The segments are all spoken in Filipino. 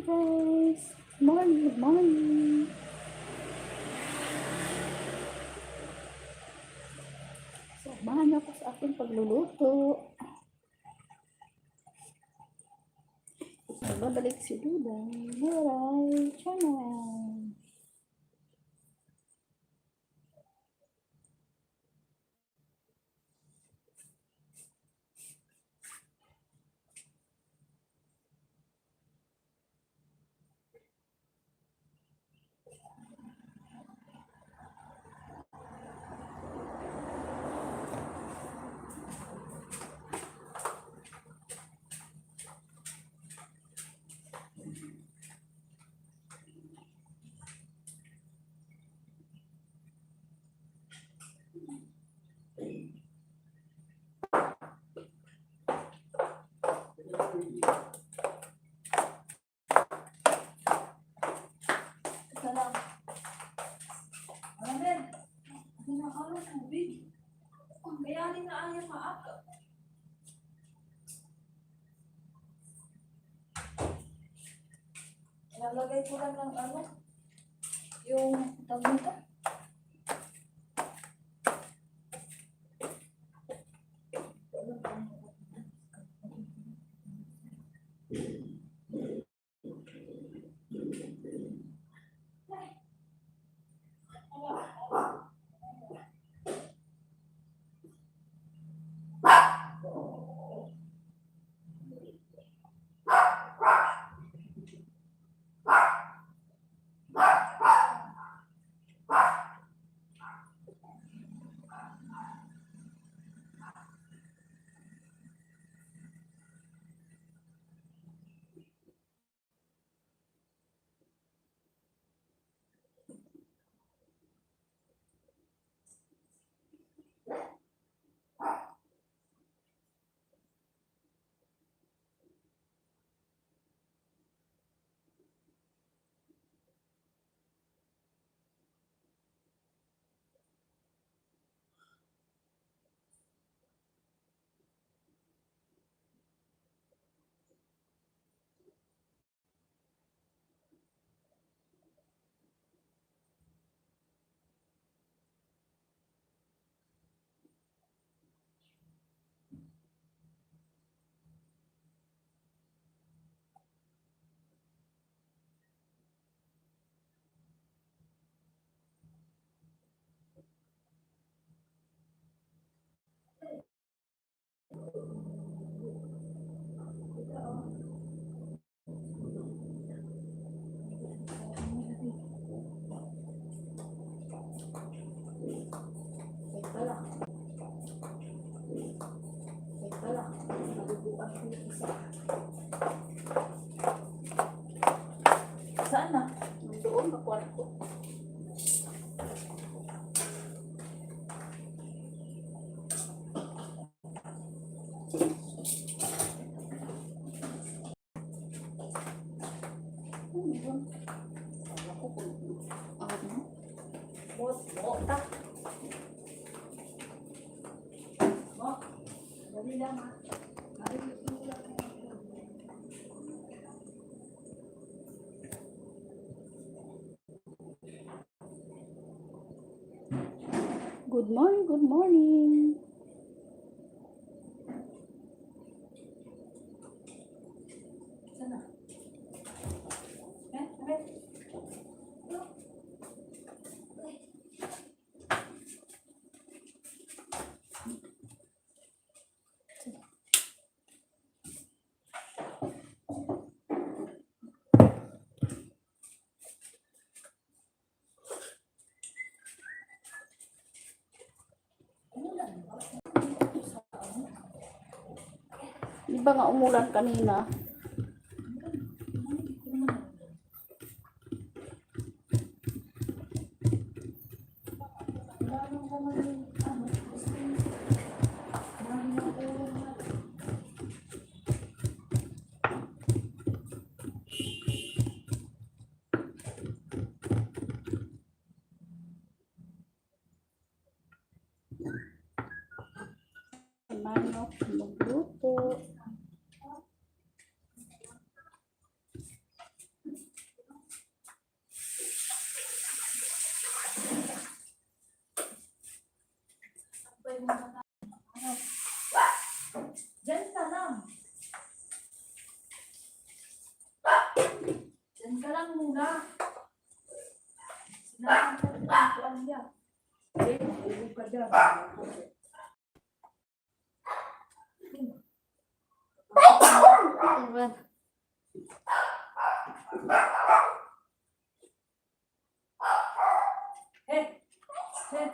guys! Good morning! Samahan niyo ako sa aking pagluluto. Babalik si Duda. Alright, channel. Nalagay ko lang ng yung tawag nito. Saan na? Doon sa kwarto. Good morning, good morning. Sana. Di ba nga umulan kanina? Manok, magluto. sabay kumakain. Ano? Diyan ka lang. Diyan ka lang muna. Sinasabi ko ang tuwalya. Eh, tulog ka dyan. Diba? Hey! Hey!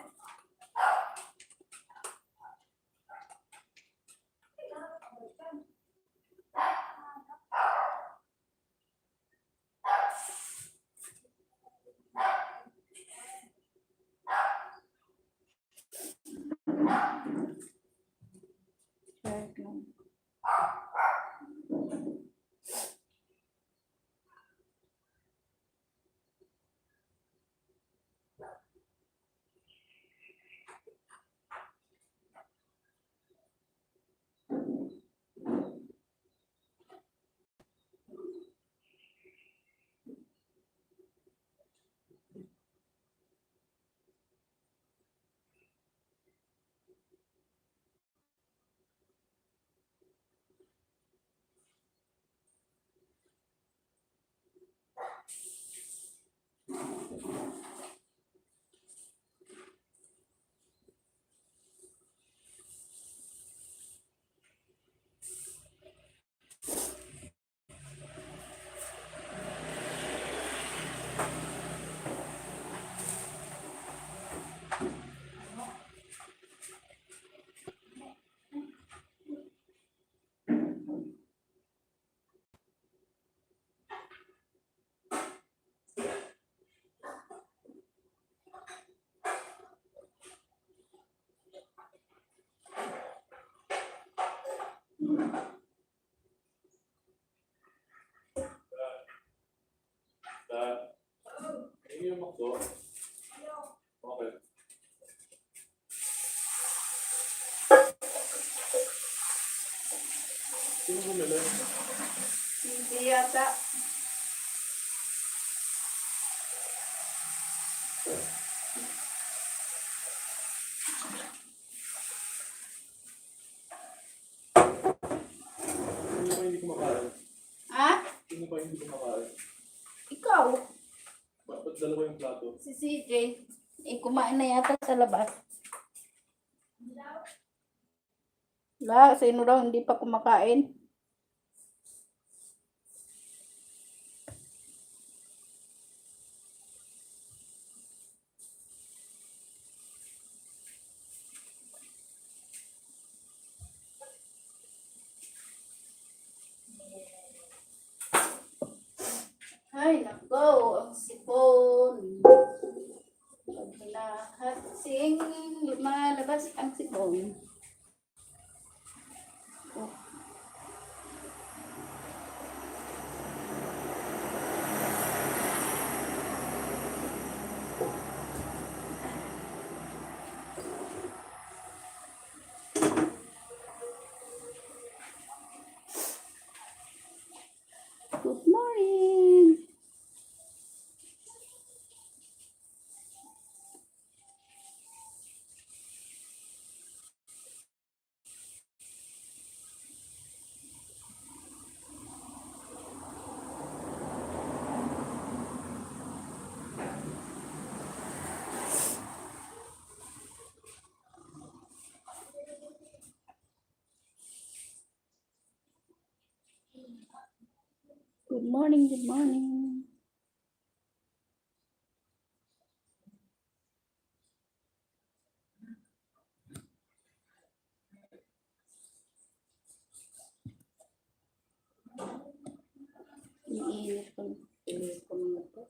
Share lang. Ini yung makdo. Okay. Sino bumili? Hindi yata. Sino ba hindi kumakain? Ha? Sino ba hindi kumakain? Ikaw? Ba't dalawa yung plato? Si CJ. Eh, kumain na yata sa labas. Wala, sino daw hindi pa kumakain? Ay, nako, ang sipon. Pag hinahatsing, lumalabas ang sipon. Oh. Good morning. Good morning, good morning. Iniinit ko ng telepono na to.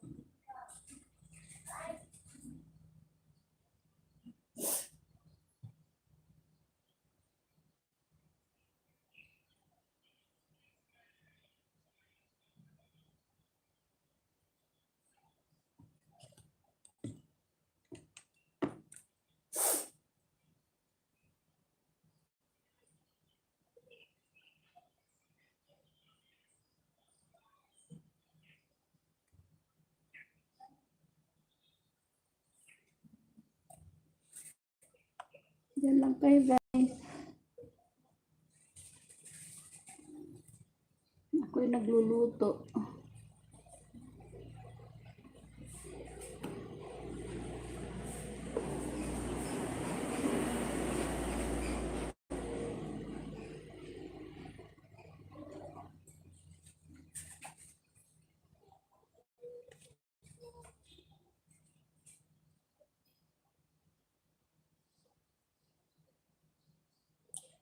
Diyan lang kayo guys. Ako'y nagluluto.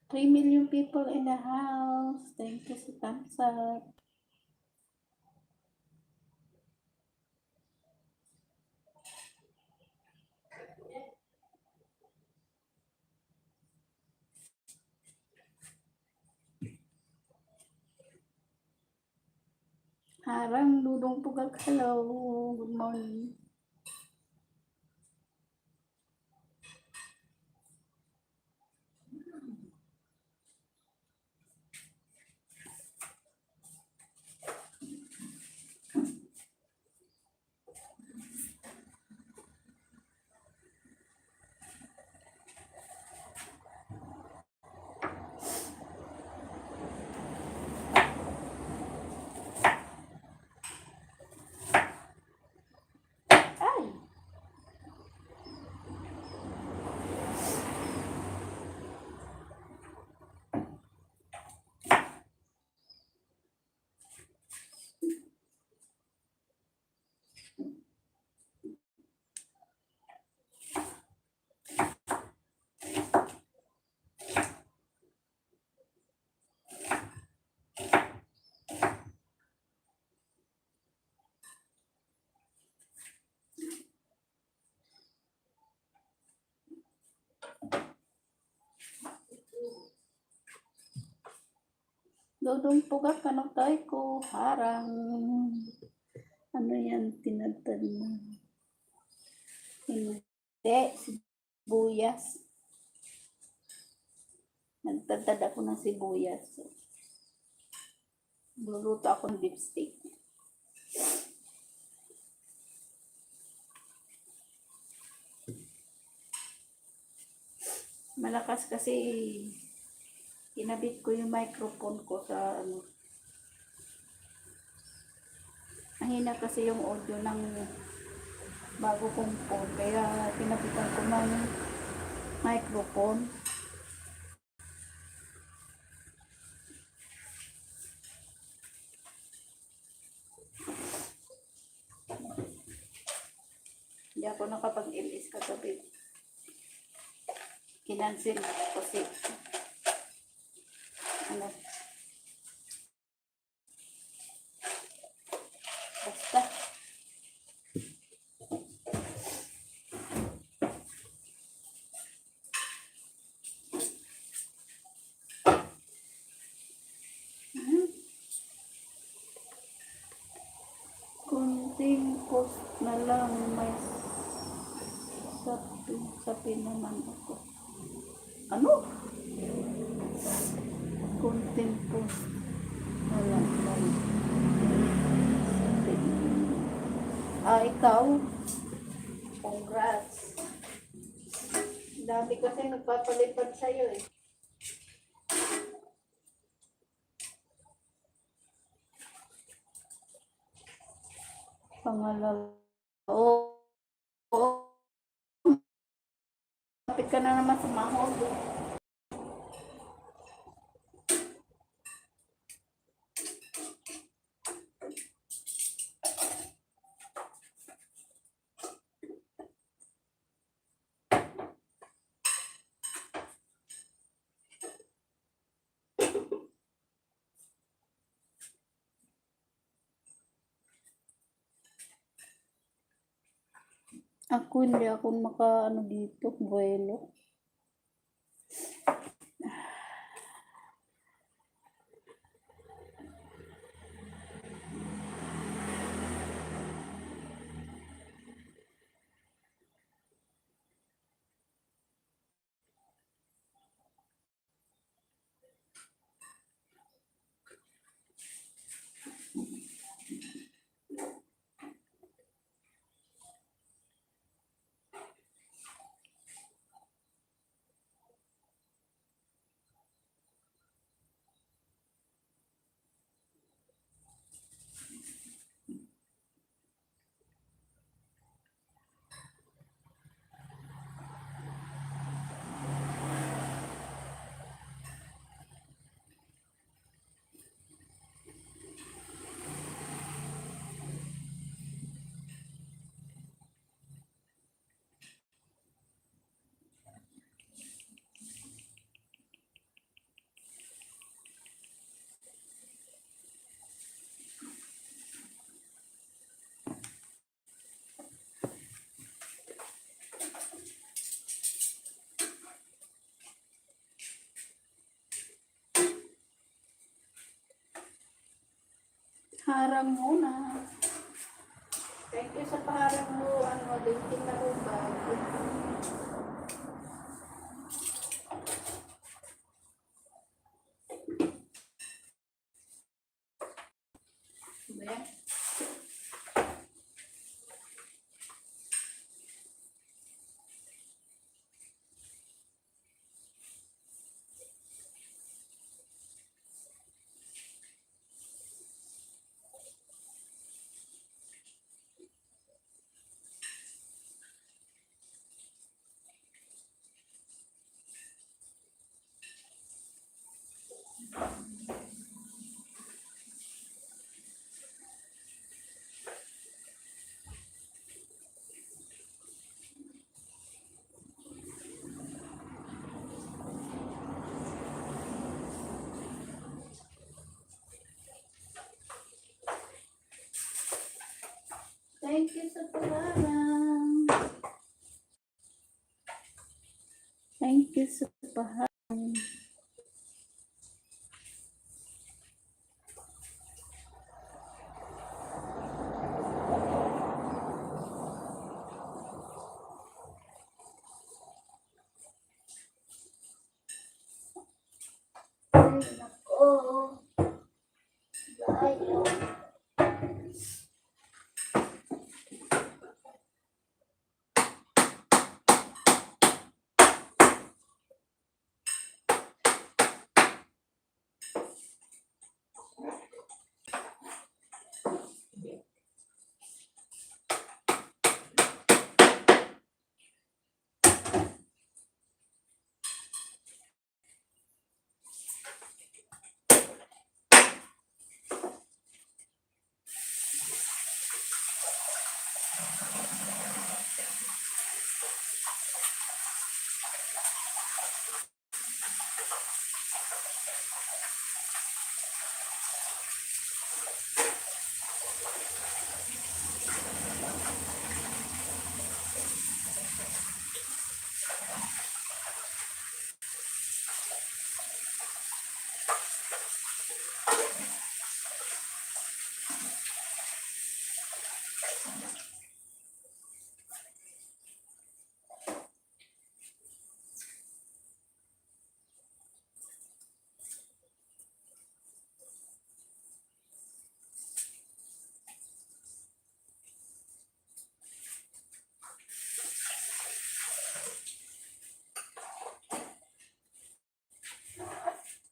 Three million people in the house. Thank you sa thumbs up. Harang Dudong Pugag, hello. Good morning. Ay! Dudong Pugag, ano tayo ko? Harang. Ano yan? Tinatad na. Hindi. Sibuyas. Nagtatad ako ng sibuyas. Luluto ako ng beef steak. Malakas kasi kinabit ko yung microphone ko sa ano. Mahina kasi yung audio ng bago kong phone. Kaya kinabitan ko ng microphone. Hindi ako nakapag-LS kagabi. Kinansil kasi ano, basta kunting post na lang may sapi naman ako. Ano? Kunting post na lang may sapi. Ikaw? Congrats. Dami kasi nagpapalipad sa'yo eh. Pangalawa. Oo. Kapit ka na naman sa mahog. Hindi ako maka dito, buwelo. Harang muna. Thank you sa paharang mo. Dating na mo ba? Diba yan? Thank you sa paharang. Thank you sa paharang. Ay, nako. Layo.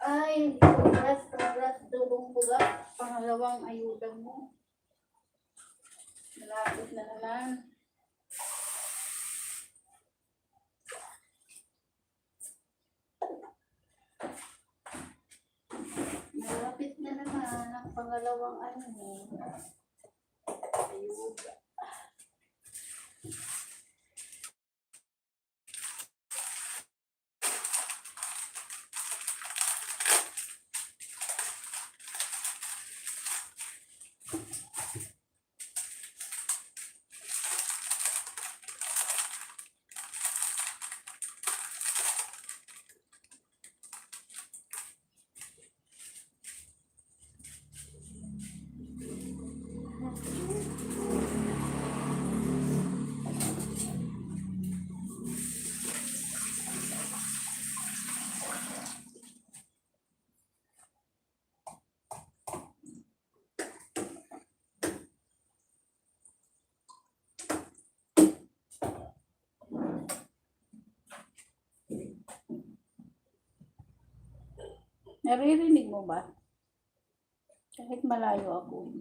Ay, congrats, dugong buga. Pangalawang ayuda mo. Malapit na naman. Malapit na naman ang pangalawang ayuda. Naririnig mo ba? Kahit malayo ako.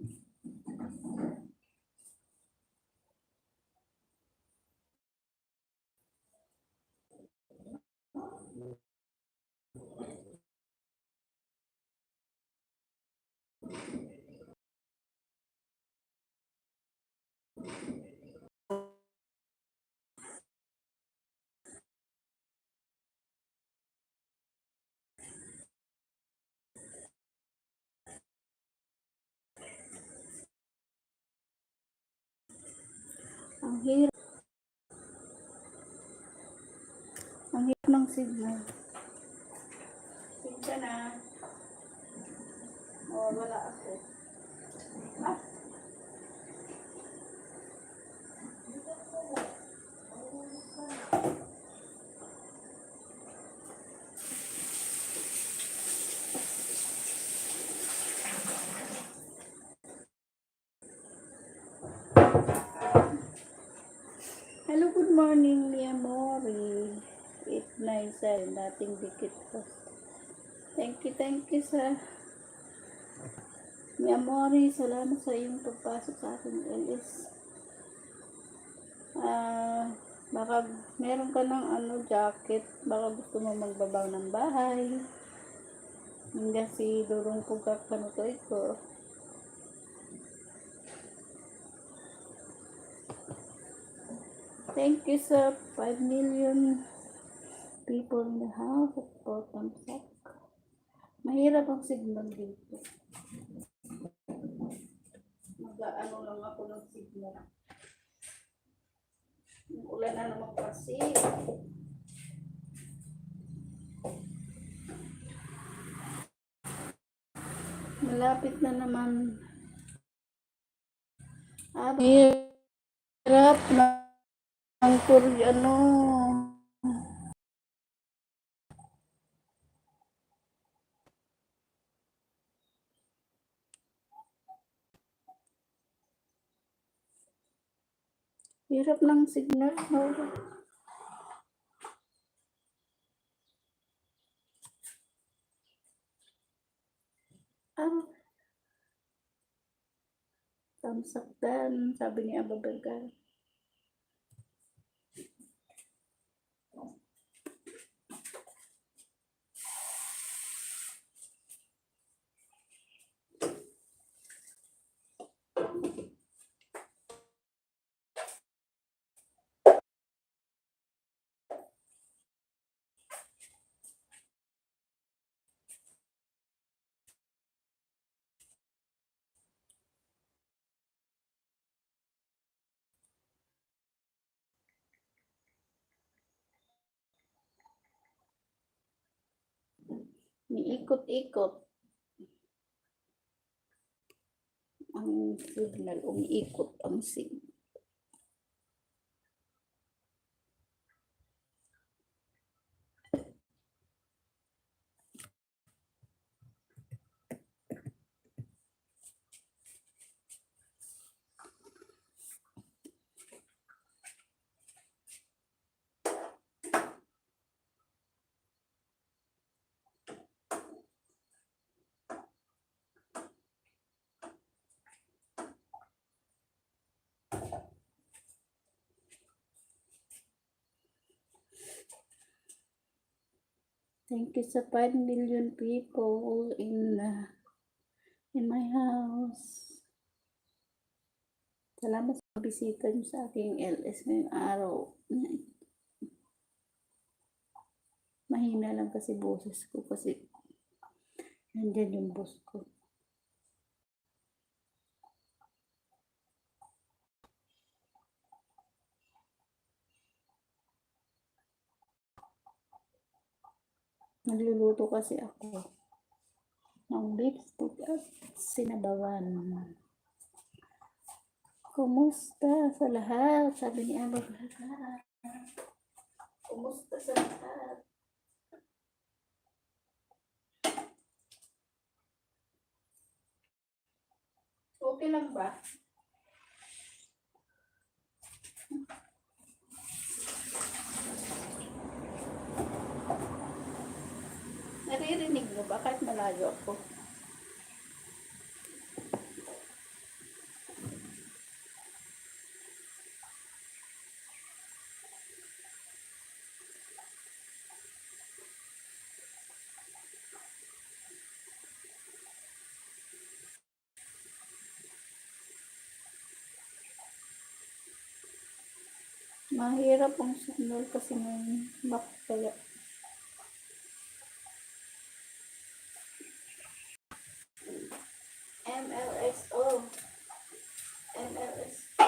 Ang hirap. Ang hirap ng signal. Sige na. Wala ako. mensahe, dating dikit ko. Thank you sa mi amore, salamat sa iyong pagpasok sa aking LS. Baka meron ka ng jacket, baka gusto mo magbabaw ng bahay. Hanggang si Durong Pugak panutoy ko. Thank you sa 5 million people in the house at 4 thumbs up. Mahirap ang signal dito. Mag-ano lang ako ng signal. Ulan na naman kasi. Malapit na naman. Hirap na ang Koreano. Hirap ng signal. Tamsakdan, sabi ni Aba Vergara. Umiikot-ikot ang signal, umiikot ang signal. Thank you sa 5 million people in my house. Salamat sa bisita niyo sa aking LS ngayong araw. Mahina lang kasi boses ko kasi nandyan yung boss ko. Nagluluto kasi ako ng beef steak at sinabawan. Kumusta sa lahat? Sabi ni Aba Vergara. Kumusta sa lahat? Okay lang ba? Naririnig mo ba kahit malayo ako? Mahirap ang signal kasi ngayon. Bakit kaya? MLSO. MLSO.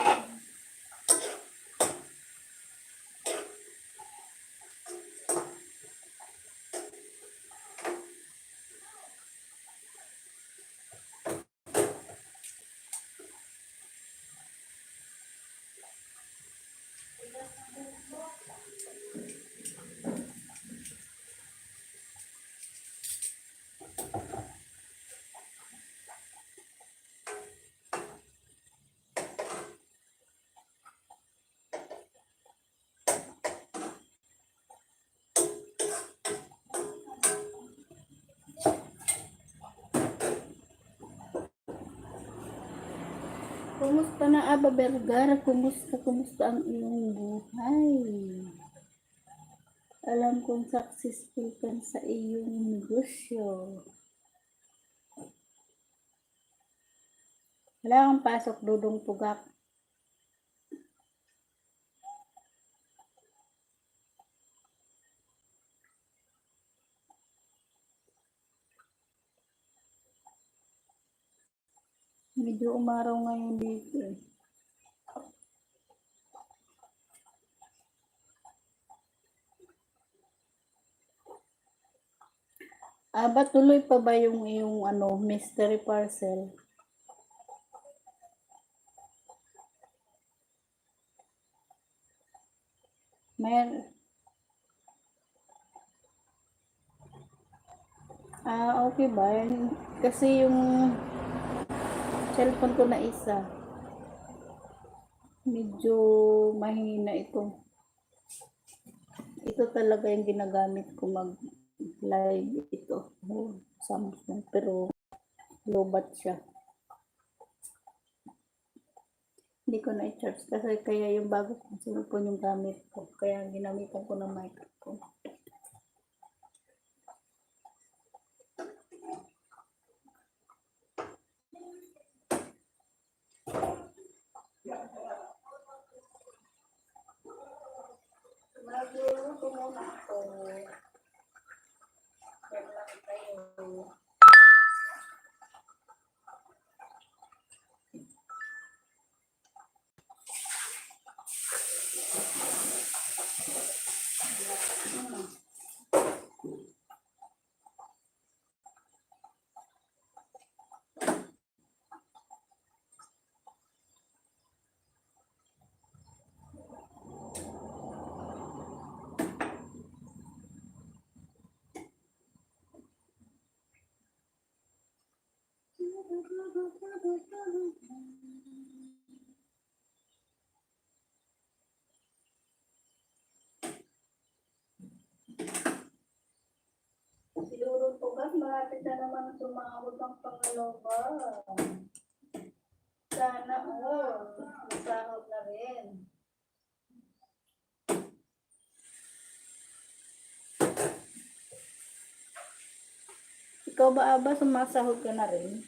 Kumusta na, Aba Vergara? Kumusta ang iyong buhay? Alam kong successful ka sa iyong negosyo. Wala kang pasok, Dudong Pugak. Medyo umaraw ngayon dito eh. Aba, tuloy pa ba yung iyong mystery parcel? Okay ba? Kasi yung cellphone ko na isa, medyo mahina ito. Ito talaga yung ginagamit ko mag-live ito. Samsung, pero lobat siya. Hindi ko na i-charge kasi kaya yung bago kong cellphone yung gamit ko. Kaya ginamitan ko ng microphone. Magluluto muna ako. Yan lang kayo. Siguro po kasi malapit na naman sumahod ng pangalawa. Sana masahod na rin. Ikaw ba, Aba, sumasahod ka na rin?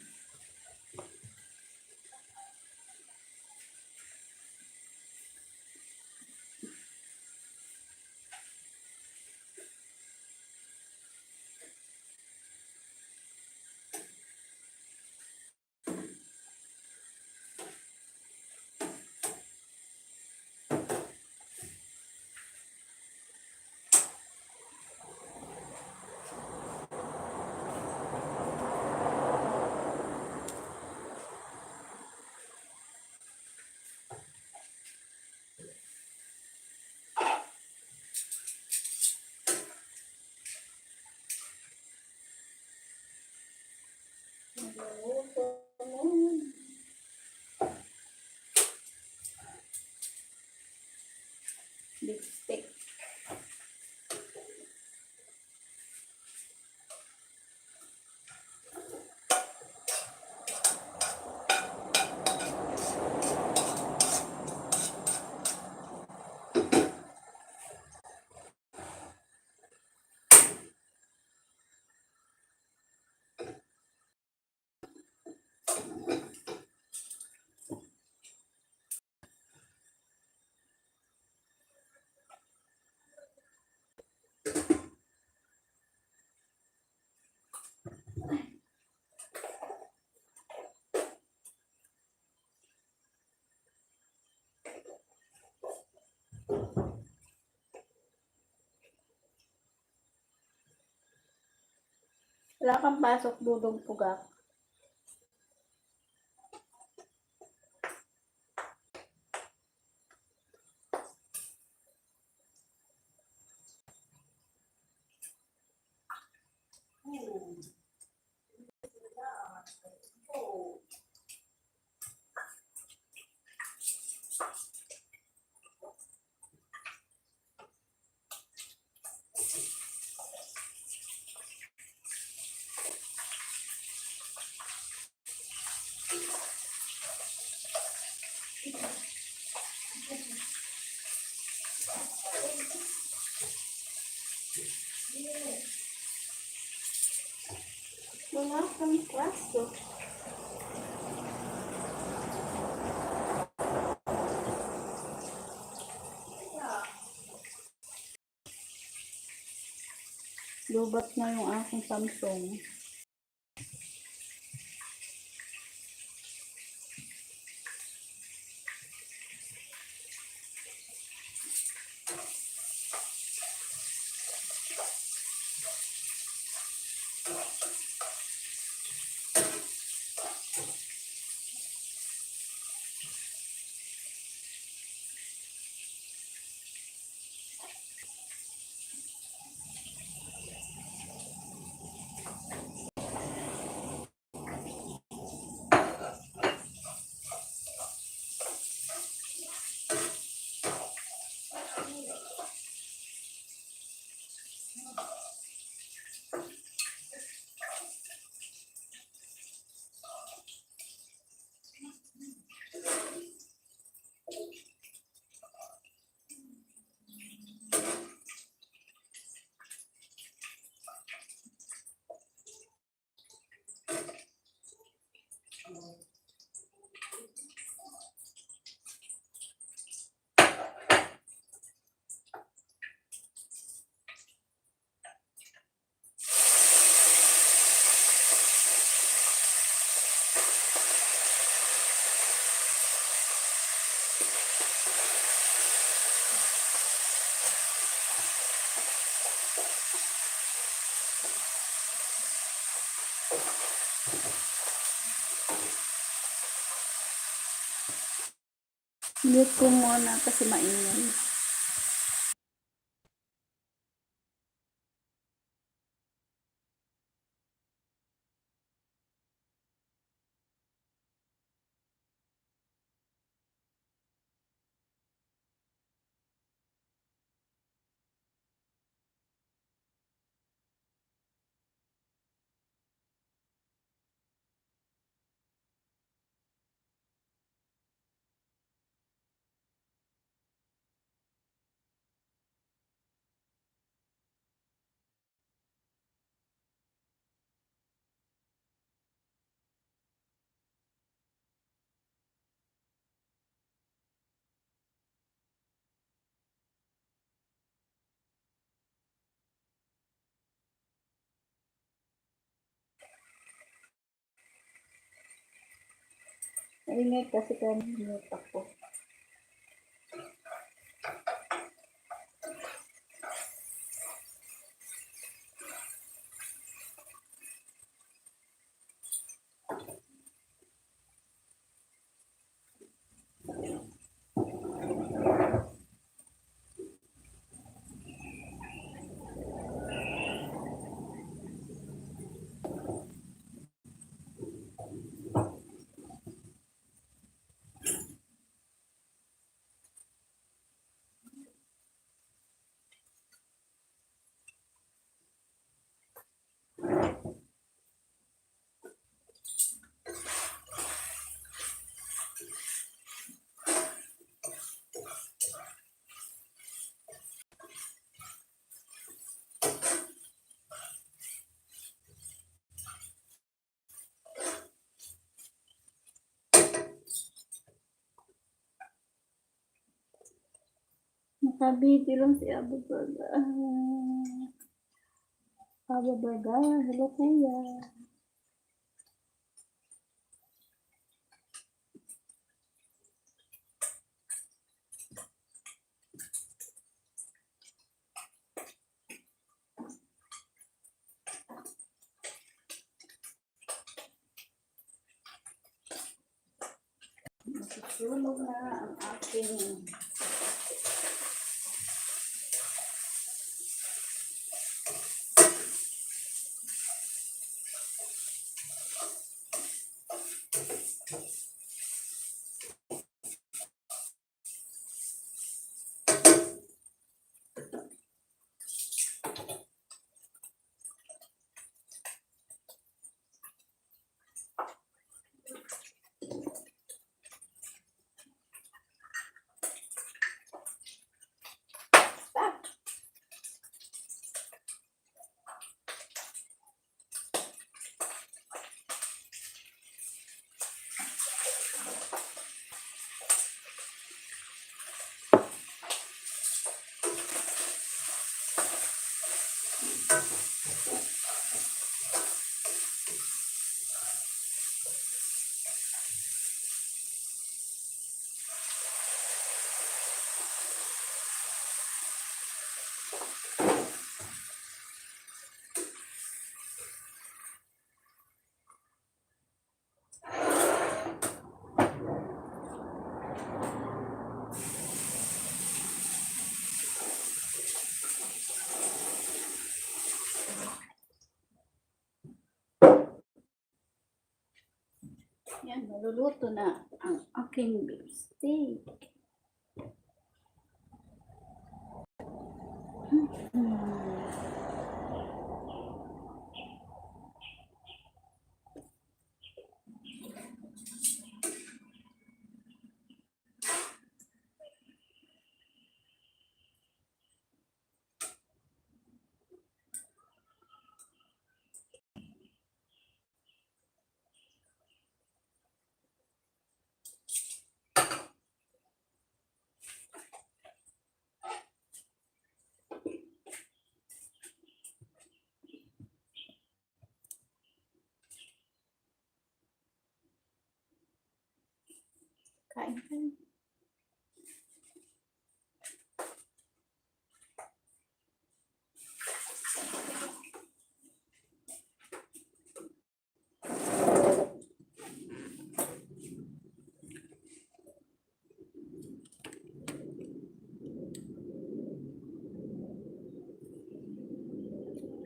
Lipstick. Wala kang pasok, Dudong Pugak. Wala kang kwaso. Lubat na yung aking Samsung. Mute ko muna kasi maingay. Maingay kasi kaya mute ako. Nakabiti lang si Abo Burga. Abo Burga, hello kuya. Masusunog na ang aking Yan, maluluto na ang aking beef steak. Kain ka.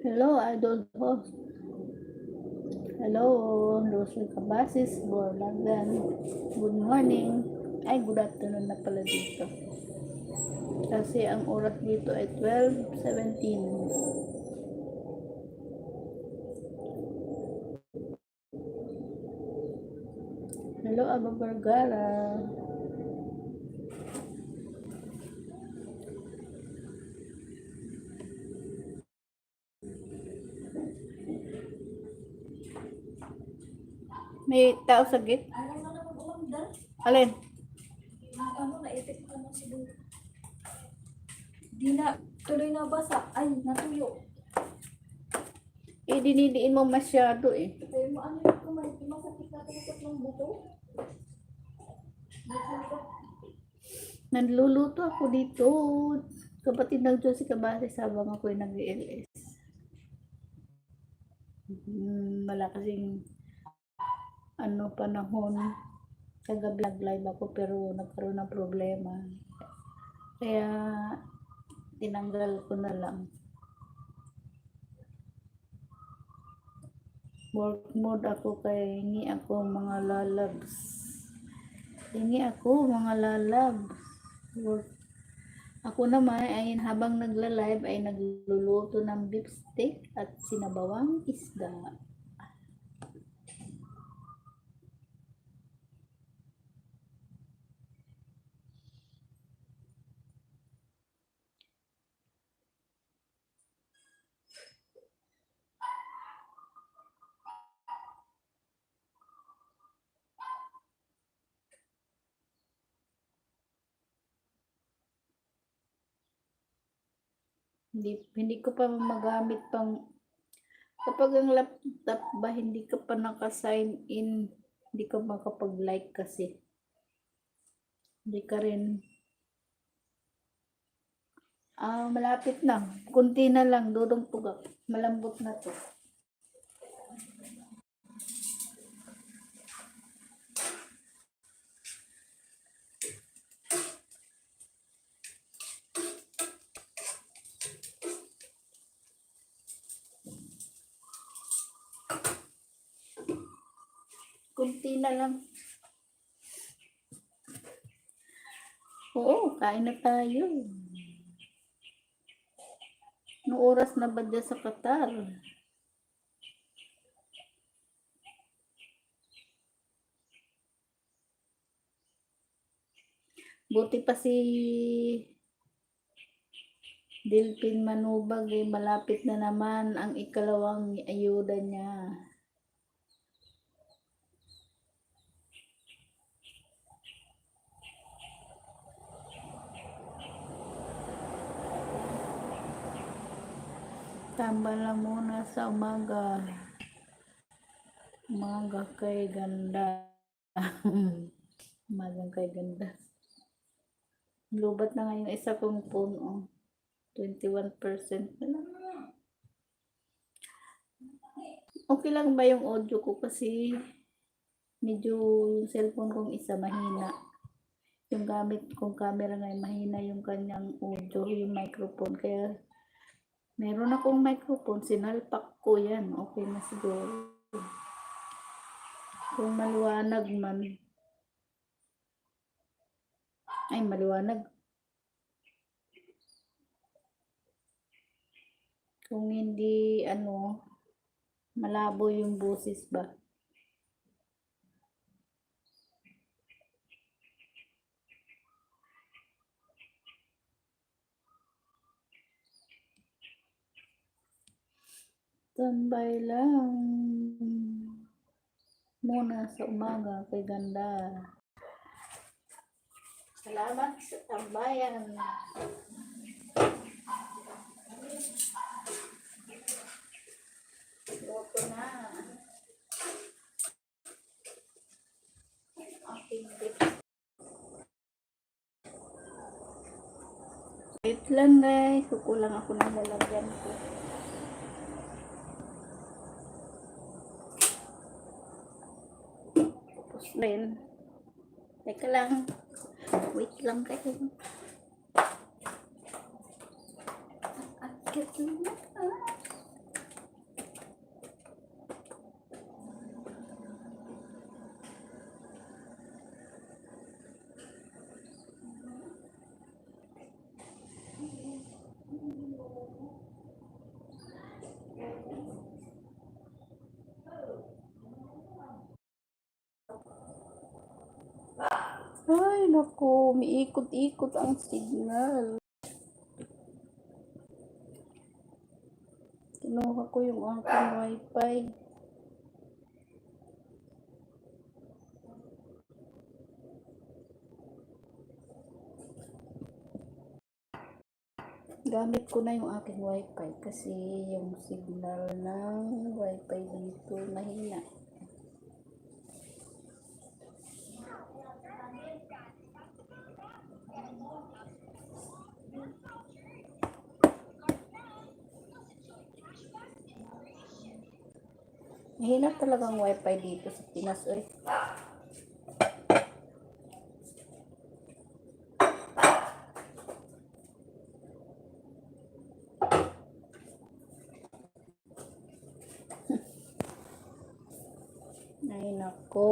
Hello, idol host. Hello, Rosel Cabasis, Borlagan. Good morning. Ay, good afternoon na pala dito. Kasi ang oras dito ay 12:17. Hello, Aba Vergara. May tao sa gate? Alam mo naman umanda. Alin? Naipit ko na siguro. Di na, tuloy na basa. Ay, natuyo. Eh, dinidiin mo masyado eh. Pero ano yung kumay, masakit na tumakot ng buto. Nanluluto ako dito. Kapatid ng Diyos si Cabasis habang ako'y nag-LS. Wala kasing panahon. Kagabi nag-live ako pero nagkaroon ng problema. Kaya tinanggal ko na lang. Work mode ako kay hingi ako mga lalabs. Hingi ako mga lalabs. Ako naman ay habang nagla-live ay nagluluto ng beef steak at sinabawang isda. Hindi ko pa magamit pang kapag ang laptop ba hindi ka pa naka-sign in, hindi ka makapag-like kasi. Hindi ka rin malapit na. Kunti na lang, dudong pugak. Malambot na to. Kunti na lang. Oo, kain na tayo. Anong oras na ba dyan sa Qatar? Buti pa si Dilpin Manubag malapit na naman ang ikalawang ayuda niya. Tambal lang muna sa umaga. Umaga kay ganda. Umaga kay ganda. Lubat na ngayon isa kong puno. 21% na lang. Okay lang ba yung audio ko kasi medyo yung cellphone kong isa mahina. Yung gamit kong camera ngayon mahina yung kanyang audio, yung microphone. Kaya meron akong microphone, sinalpak ko yan. Okay na siguro. Kung maliwanag man. Ay, maliwanag. Kung hindi, malabo yung boses ba? Tambay lang muna sa umaga kay ganda. Salamat sa tambayan. Loko na. Aking dip. Wait lang guys, kukulang ako ng lalagyan ko. Tapos rin. Teka lang. Wait lang kayo. Akit lang na. Ay, naku, umiikot-ikot ang signal. Kinuha ko yung aking wifi. Gamit ko na yung aking wifi kasi yung signal ng wifi dito mahina. Mahina talagang wifi dito sa Pinas. Ay nako.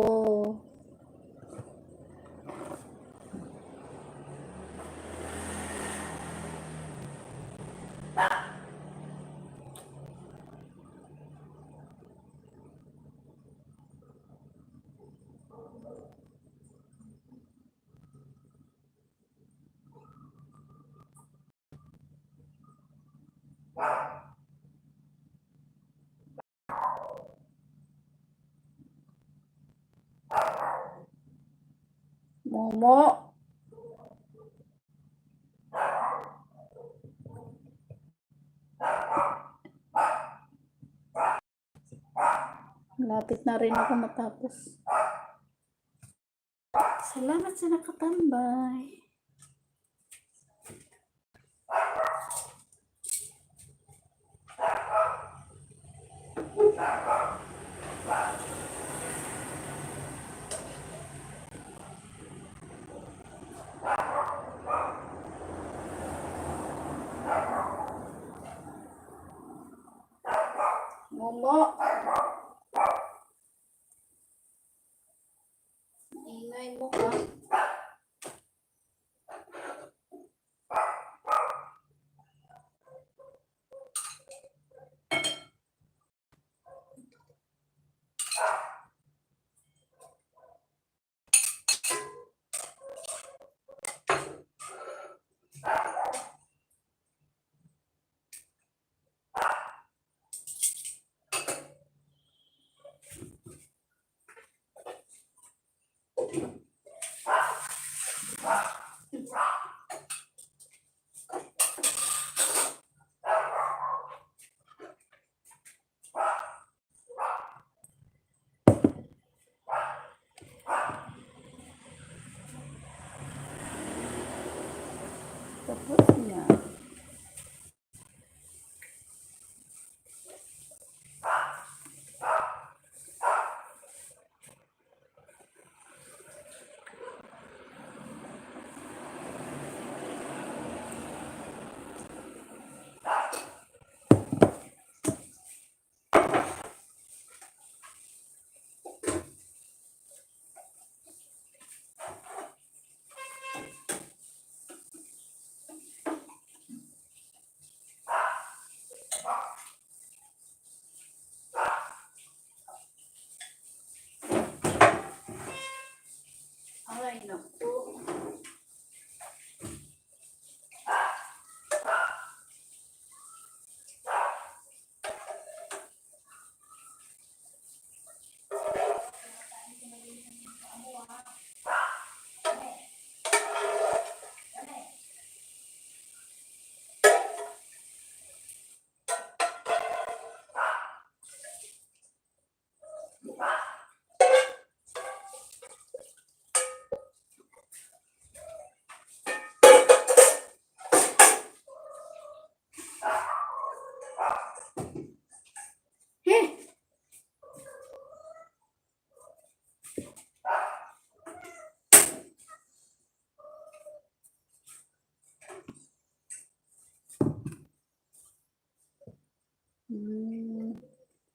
Momo. Lapit na rin ako matapos. Salamat sa nakatambay. Momo. Ingay mo ka.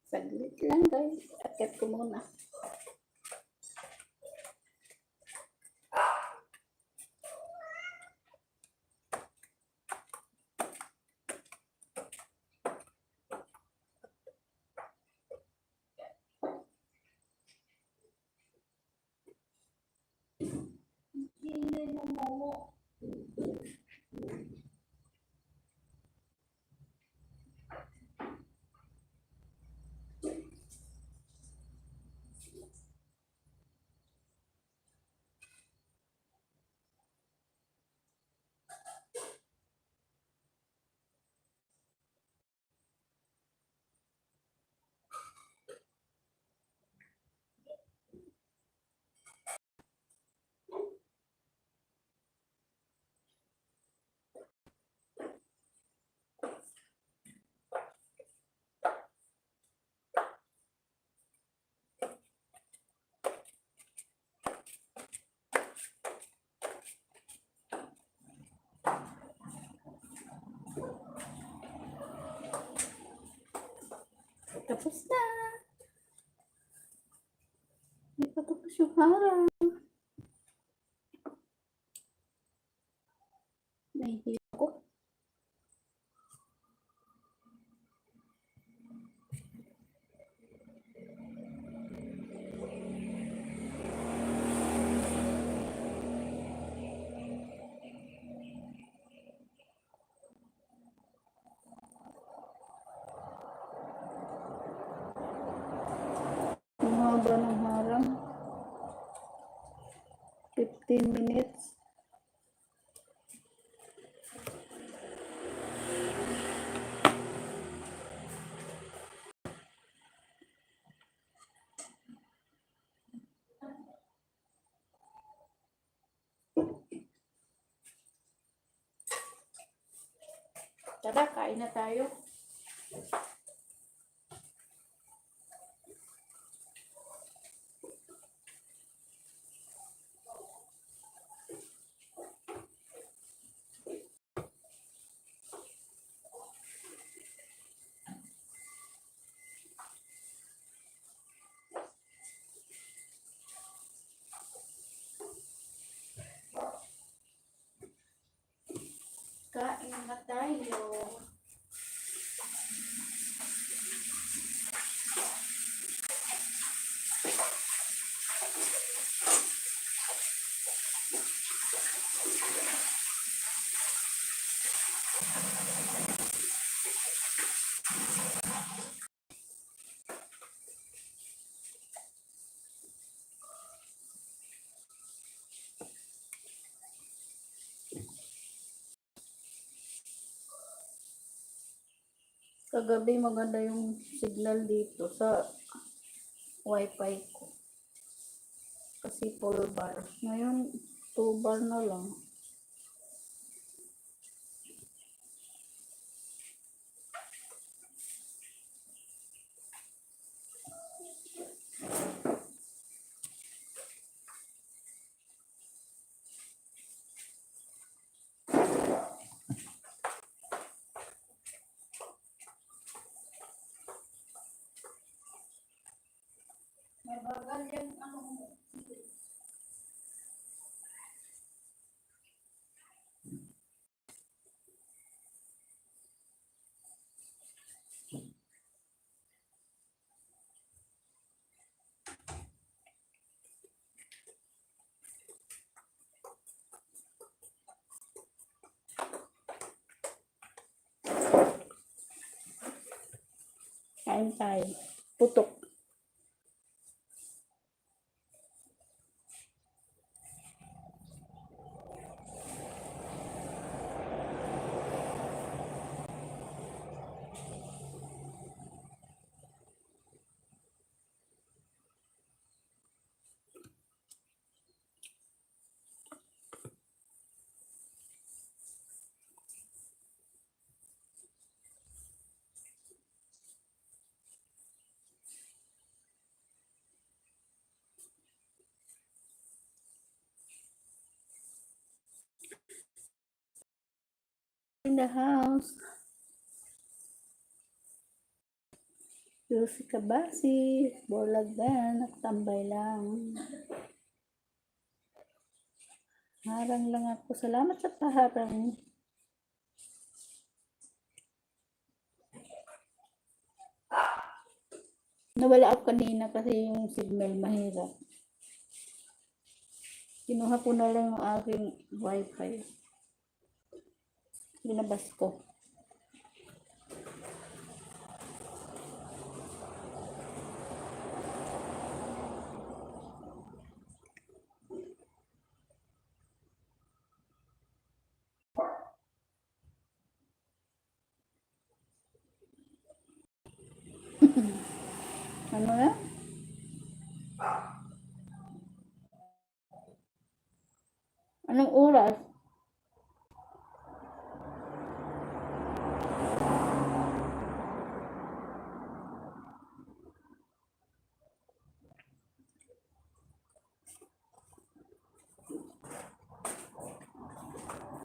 Saglit lang guys. Akit ko muna. Hindi mo mo. Tapos na. Hindi pa tapos yung harang. Nahihiya ako. Ang haba ng harang. 15 minutes. Tara, kain na tayo. Kain na tayo. Kagabi maganda yung signal dito sa wifi ko. Kasi full bar. Ngayon, 2 bar na lang. Mabagal yan ano mo. Kain tayo. Putok. In the house. Lucy Kabasi, Borlagan, nakatambay lang. Harang lang ako. Salamat sa paharang. Nawala ako kanina kasi yung signal mahirap. Kinuha ko na lang yung aking wifi. Linabas ko. Ano na? Anong oras?